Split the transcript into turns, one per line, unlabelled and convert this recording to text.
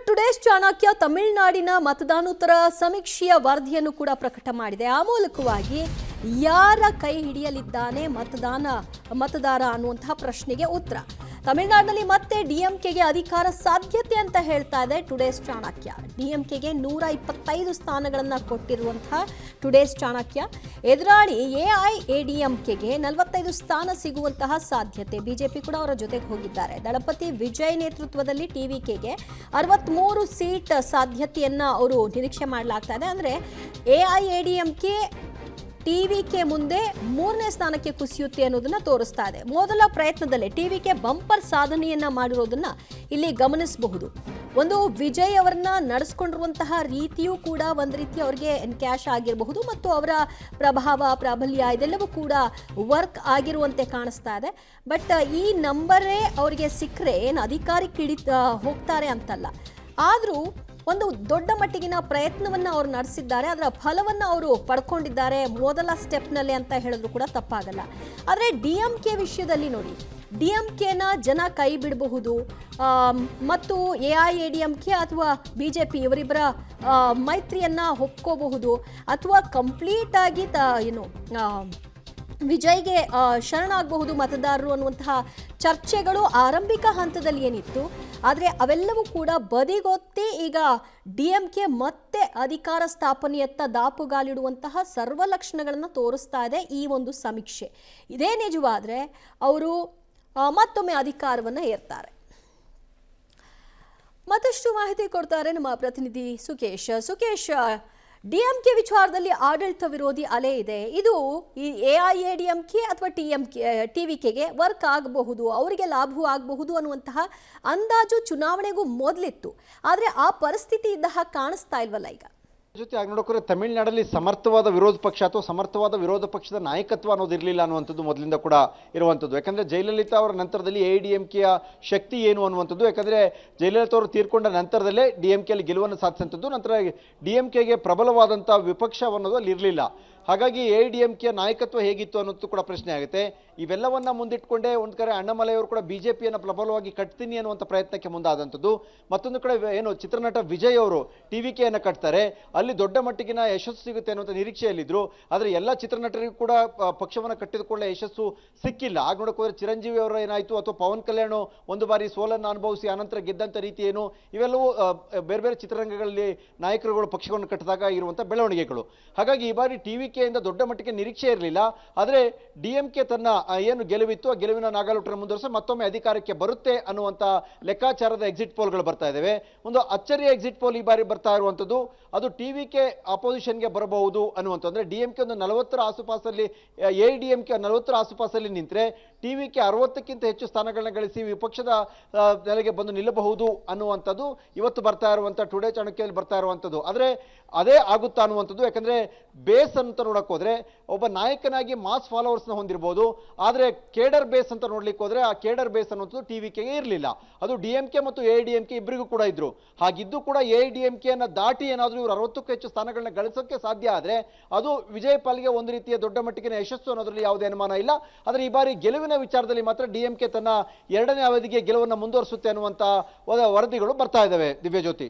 Today's Chanakya ತಮಿಳುನಾಡಿನ ಮತದಾನೋತ್ತರ ಸಮೀಕ್ಷೆಯ ವರದಿಯನ್ನು ಕೂಡ ಪ್ರಕಟ ಮಾಡಿದೆ. ಆ ಮೂಲಕವಾಗಿ ಯಾರ ಕೈ ಹಿಡಿಯಲಿದ್ದಾನೆ ಮತದಾರ ಅನ್ನುವಂತಹ ಪ್ರಶ್ನೆಗೆ ಉತ್ತರ. ತಮಿಳುನಾಡಿನಲ್ಲಿ ಮತ್ತೆ ಡಿಎಂಕೆಗೆ ಅಧಿಕಾರ ಸಾಧ್ಯತೆ ಅಂತ ಹೇಳ್ತಾ ಇದೆ ಟುಡೇಸ್ ಚಾಣಕ್ಯ. ಡಿಎಂಕೆಗೆ 125 ಸ್ಥಾನಗಳನ್ನು ಕೊಟ್ಟಿರುವಂತಹ ಟುಡೇಸ್ ಚಾಣಕ್ಯ ಎದುರಾಳಿ ಎಐಎಡಿಎಂಕೆಗೆ 45 ಸ್ಥಾನ ಸಿಗುವಂತಹ ಸಾಧ್ಯತೆ. ಬಿಜೆಪಿ ಕೂಡ ಅವರ ಜೊತೆಗೆ ಹೋಗಿದ್ದಾರೆ. ದಳಪತಿ ವಿಜಯ್ ನೇತೃತ್ವದಲ್ಲಿ ಟಿವಿಕೆಗೆ 63 ಸೀಟ್ ಸಾಧ್ಯತೆಯನ್ನ ಅವರು ನಿರೀಕ್ಷೆ ಮಾಡಲಾಗ್ತಾ ಇದೆ. ಅಂದ್ರೆ ಎಐಎಡಿಎಂಕೆ ಟಿವಿಕೆ ಮುಂದೆ 3ನೇ ಸ್ಥಾನಕ್ಕೆ ಕುಸಿಯುತ್ತೆ ಅನ್ನೋದನ್ನ ತೋರಿಸ್ತಾ ಇದೆ. ಮೊದಲ ಪ್ರಯತ್ನದಲ್ಲೇ ಟಿವಿಕೆ ಬಂಪರ್ ಸಾಧನೆಯನ್ನ ಮಾಡಿರೋದನ್ನ ಇಲ್ಲಿ ಗಮನಿಸಬಹುದು. ಒಂದು ವಿಜಯ್ ಅವರನ್ನ ನಡೆಸ್ಕೊಂಡಿರುವಂತಹ ರೀತಿಯೂ ಕೂಡ ಒಂದು ರೀತಿ ಅವರಿಗೆ ಎನ್ಕ್ಯಾಶ್ ಆಗಿರಬಹುದು ಮತ್ತು ಅವರ ಪ್ರಭಾವ ಪ್ರಾಬಲ್ಯ ಇದೆಲ್ಲವೂ ಕೂಡ ವರ್ಕ್ ಆಗಿರುವಂತೆ ಕಾಣಿಸ್ತಾ ಇದೆ. ಬಟ್ ಈ ನಂಬರೇ ಅವರಿಗೆ ಸಿಕ್ಕರೆ ಏನು ಅಧಿಕಾರಕ್ಕೆ ಹೋಗ್ತಾರೆ ಅಂತಲ್ಲ, ಆದರೂ ಒಂದು ದೊಡ್ಡ ಮಟ್ಟಿಗಿನ ಪ್ರಯತ್ನವನ್ನು ಅವರು ನಡೆಸಿದ್ದಾರೆ. ಅದರ ಫಲವನ್ನು ಅವರು ಪಡ್ಕೊಂಡಿದ್ದಾರೆ ಮೊದಲ ಸ್ಟೆಪ್ನಲ್ಲಿ ಅಂತ ಹೇಳಿದ್ರು ಕೂಡ ತಪ್ಪಾಗಲ್ಲ. ಆದರೆ ಡಿಎಂಕೆ ವಿಷಯದಲ್ಲಿ ನೋಡಿ, ಡಿಎಂಕೆನ ಜನ ಕೈ ಬಿಡಬಹುದು ಮತ್ತು ಎಐಎಡಿಎಂಕೆ ಅಥವಾ ಬಿಜೆಪಿ ಇವರಿಬ್ಬರ ಮೈತ್ರಿಯನ್ನ ಒಪ್ಕೋಬಹುದು ಅಥವಾ ಕಂಪ್ಲೀಟ್ ಆಗಿ ವಿಜಯ್ಗೆ ಶರಣಾಗಬಹುದು ಮತದಾರರು ಅನ್ನುವಂತಹ ಚರ್ಚೆಗಳು ಆರಂಭಿಕ ಹಂತದಲ್ಲಿ ಏನಿತ್ತು. ಆದರೆ ಅವೆಲ್ಲವೂ ಕೂಡ ಬದಿಗೊತ್ತಿ ಈಗ ಡಿಎಂಕೆ ಮತ್ತೆ ಅಧಿಕಾರ ಸ್ಥಾಪನೆಯತ್ತ ದಾಪುಗಾಲಿಡುವಂತಹ ಸರ್ವ ಲಕ್ಷಣಗಳನ್ನು ತೋರಿಸ್ತಾ ಇದೆ ಈ ಒಂದು ಸಮೀಕ್ಷೆ. ಇದೇ ನಿಜವಾದರೆ ಅವರು ಮತ್ತೊಮ್ಮೆ ಅಧಿಕಾರವನ್ನು ಏರ್ತಾರೆ. ಮತ್ತಷ್ಟು ಮಾಹಿತಿ ಕೊಡ್ತಾರೆ ನಮ್ಮ ಪ್ರತಿನಿಧಿ ಸುಕೇಶ್, ಡಿಎಂಕೆ ವಿಚಾರದಲ್ಲಿ ಆಡಳಿತ ವಿರೋಧಿ ಅಲೆ ಇದೆ. ಇದು ಈ ಎಐಎಡಿಎಂಕೆ ಅಥವಾ ಟಿವಿಕೆಗೆ ವರ್ಕ್ ಆಗಬಹುದು, ಅವರಿಗೆ ಲಾಭವೂ ಆಗಬಹುದು ಅನ್ನುವಂತಹ ಅಂದಾಜು ಚುನಾವಣೆಗೂ ಮೊದಲಿತ್ತು. ಆದರೆ ಆ ಪರಿಸ್ಥಿತಿ ಇದ್ದ ಹಾಗೆ ಕಾಣಿಸ್ತಾ ಇಲ್ವಲ್ಲ ಈಗ.
ಜೊತೆ ಆಗ ನೋಡೋಕೆ ತಮಿಳುನಾಡಲ್ಲಿ ಸಮರ್ಥವಾದ ವಿರೋಧ ಪಕ್ಷ ಅಥವಾ ಸಮರ್ಥವಾದ ವಿರೋಧ ಪಕ್ಷದ ನಾಯಕತ್ವ ಅನ್ನೋದು ಇರಲಿಲ್ಲ ಅನ್ನುವಂಥದ್ದು ಮೊದಲಿಂದ ಕೂಡ ಇರುವಂಥದ್ದು. ಯಾಕಂದರೆ ಜಯಲಲಿತಾ ಅವರ ನಂತರದಲ್ಲಿ ಎಐಡಿಎಂಕೆಯ ಶಕ್ತಿ ಏನು ಅನ್ನುವಂಥದ್ದು, ಯಾಕಂದರೆ ಜಯಲಲಿತಾ ಅವರು ತೀರ್ಕೊಂಡ ನಂತರದಲ್ಲೇ ಡಿಎಂಕೆಯಲ್ಲಿ ಗೆಲುವನ್ನು ಸಾಧಿಸುವಂಥದ್ದು. ನಂತರ ಡಿಎಂಕೆಗೆ ಪ್ರಬಲವಾದಂಥ ವಿಪಕ್ಷ ಅನ್ನೋದು ಅಲ್ಲಿ ಇರಲಿಲ್ಲ. ಹಾಗಾಗಿ ಎಐಡಿಎಂಕೆಯ ನಾಯಕತ್ವ ಹೇಗಿತ್ತು ಅನ್ನೋದು ಕೂಡ ಪ್ರಶ್ನೆ ಆಗುತ್ತೆ. ಇವೆಲ್ಲವನ್ನ ಮುಂದಿಟ್ಕೊಂಡೇ ಒಂದು ಕಡೆ ಅಣ್ಣಾಮಲೈಯವರು ಕೂಡ ಬಿಜೆಪಿಯನ್ನು ಪ್ರಬಲವಾಗಿ ಕಟ್ತೀನಿ ಅನ್ನುವಂಥ ಪ್ರಯತ್ನಕ್ಕೆ ಮುಂದಾದಂಥದ್ದು. ಮತ್ತೊಂದು ಕಡೆ ಏನು ಚಿತ್ರನಟ ವಿಜಯ್ ಅವರು ಟಿವಿಕೆಯನ್ನು ಕಟ್ತಾರೆ, ಅಲ್ಲಿ ದೊಡ್ಡ ಮಟ್ಟಿಗಿನ ಯಶಸ್ಸು ಸಿಗುತ್ತೆ ಅನ್ನುವಂಥ ನಿರೀಕ್ಷೆಯಲ್ಲಿದ್ದರು. ಆದರೆ ಎಲ್ಲ ಚಿತ್ರನಟರಿಗೂ ಕೂಡ ಪಕ್ಷವನ್ನು ಕಟ್ಟಿದುಕೊಳ್ಳೆ ಯಶಸ್ಸು ಸಿಕ್ಕಿಲ್ಲ. ಆಗ ನೋಡಕ್ಕೆ ಹೋದರೆ ಚಿರಂಜೀವಿ ಅವರ ಏನಾಯಿತು ಅಥವಾ ಪವನ್ ಕಲ್ಯಾಣ್ ಒಂದು ಬಾರಿ ಸೋಲನ್ನು ಅನುಭವಿಸಿ ಆನಂತರ ಗೆದ್ದಂಥ ರೀತಿ ಏನು, ಇವೆಲ್ಲವೂ ಬೇರೆ ಬೇರೆ ಚಿತ್ರರಂಗಗಳಲ್ಲಿ ನಾಯಕರುಗಳು ಪಕ್ಷವನ್ನು ಕಟ್ಟಿದಾಗ ಇರುವಂಥ ಬೆಳವಣಿಗೆಗಳು. ಹಾಗಾಗಿ ಈ ಬಾರಿ ಟಿವಿಕೆಯಿಂದ ದೊಡ್ಡ ಮಟ್ಟಿಗೆ ನಿರೀಕ್ಷೆ ಇರಲಿಲ್ಲ. ಆದರೆ ಡಿಎಂಕೆ ತನ್ನ ಏನು ಗೆಲುವಿತ್ತು ಆ ಗೆಲುವಿನ ನಾಗಾಲುಟರ ಮುಂದುವರಿಸಿ ಮತ್ತೊಮ್ಮೆ ಅಧಿಕಾರಕ್ಕೆ ಬರುತ್ತೆ ಅನ್ನುವಂಥ ಲೆಕ್ಕಾಚಾರದ ಎಕ್ಸಿಟ್ ಪೋಲ್ಗಳು ಬರ್ತಾ ಇದ್ದಾವೆ. ಒಂದು ಅಚ್ಚರಿಯ ಎಕ್ಸಿಟ್ ಪೋಲ್ ಈ ಬಾರಿ ಬರ್ತಾ ಇರುವಂಥದ್ದು, ಅದು ಟಿವಿಕೆ ಅಪೋಸಿಷನ್ಗೆ ಬರಬಹುದು ಅನ್ನುವಂಥ. ಅಂದರೆ ಡಿಎಂಕೆ ಒಂದು 40ರ ಆಸುಪಾಸಲ್ಲಿ, ಎಐಡಿಎಂಕೆ 40ರ ಆಸುಪಾಸಲ್ಲಿ ನಿಂತರೆ ಟಿವಿಕೆ 60ಕ್ಕಿಂತ ಹೆಚ್ಚು ಸ್ಥಾನಗಳನ್ನ ಗಳಿಸಿ ವಿಪಕ್ಷದ ನೆಲೆಗೆ ಬಂದು ನಿಲ್ಲಬಹುದು ಅನ್ನುವಂಥದ್ದು ಇವತ್ತು ಬರ್ತಾ ಇರುವಂಥ ಟುಡೇ ಚಾಣಕ್ಯದಲ್ಲಿ ಬರ್ತಾ ಇರುವಂಥದ್ದು. ಆದರೆ ಅದೇ ಆಗುತ್ತಾ ಅನ್ನುವಂಥದ್ದು. ಯಾಕಂದರೆ ಬೇಸ್ ಅಂತ ನೋಡಕ್ಕೆ ಹೋದರೆ ಒಬ್ಬ ನಾಯಕನಾಗಿ ಮಾಸ್ ಫಾಲೋವರ್ಸ್ನ ಹೊಂದಿರ್ಬೋದು, ಆದರೆ ಕೇಡರ್ ಬೇಸ್ ಅಂತ ನೋಡ್ಲಿಕ್ಕೆ ಹೋದರೆ ಆ ಕೇಡರ್ ಬೇಸ್ ಅನ್ನುವಂಥದ್ದು ಟಿವಿಕೆಗೆ ಇರಲಿಲ್ಲ. ಅದು ಡಿಎಂಕೆ ಮತ್ತು ಎಐಡಿಎಂಕೆ ಇಬ್ಬರಿಗೂ ಕೂಡ ಇದ್ರು. ಹಾಗಿದ್ದು ಕೂಡ ಎಐಡಿಎಂಕೆಯನ್ನು ದಾಟಿ ಏನಾದರೂ ಇವರು 60ಕ್ಕೂ ಹೆಚ್ಚು ಸ್ಥಾನಗಳನ್ನ ಗಳಿಸೋಕ್ಕೆ ಸಾಧ್ಯ ಆದರೆ ಅದು ವಿಜಯ್ ಪಾಲ್ಗೆ ಒಂದು ರೀತಿಯ ದೊಡ್ಡ ಮಟ್ಟಿಗಿನ ಯಶಸ್ಸು ಅನ್ನೋದ್ರಲ್ಲಿ ಯಾವುದೇ ಅನುಮಾನ ಇಲ್ಲ. ಆದರೆ ಈ ಬಾರಿ ಗೆಲುವಿನ ವಿಚಾರದಲ್ಲಿ ಮಾತ್ರ ಡಿಎಂಕೆ ತನ್ನ 2ನೇ ಅವಧಿಗೆ ಗೆಲುವನ್ನು ಮುಂದುವರಿಸುತ್ತೆ ಅನ್ನುವಂಥ ವರದಿಗಳು ಬರ್ತಾ ಇದ್ದಾವೆ. ದಿವ್ಯಜ್ಯೋತಿ.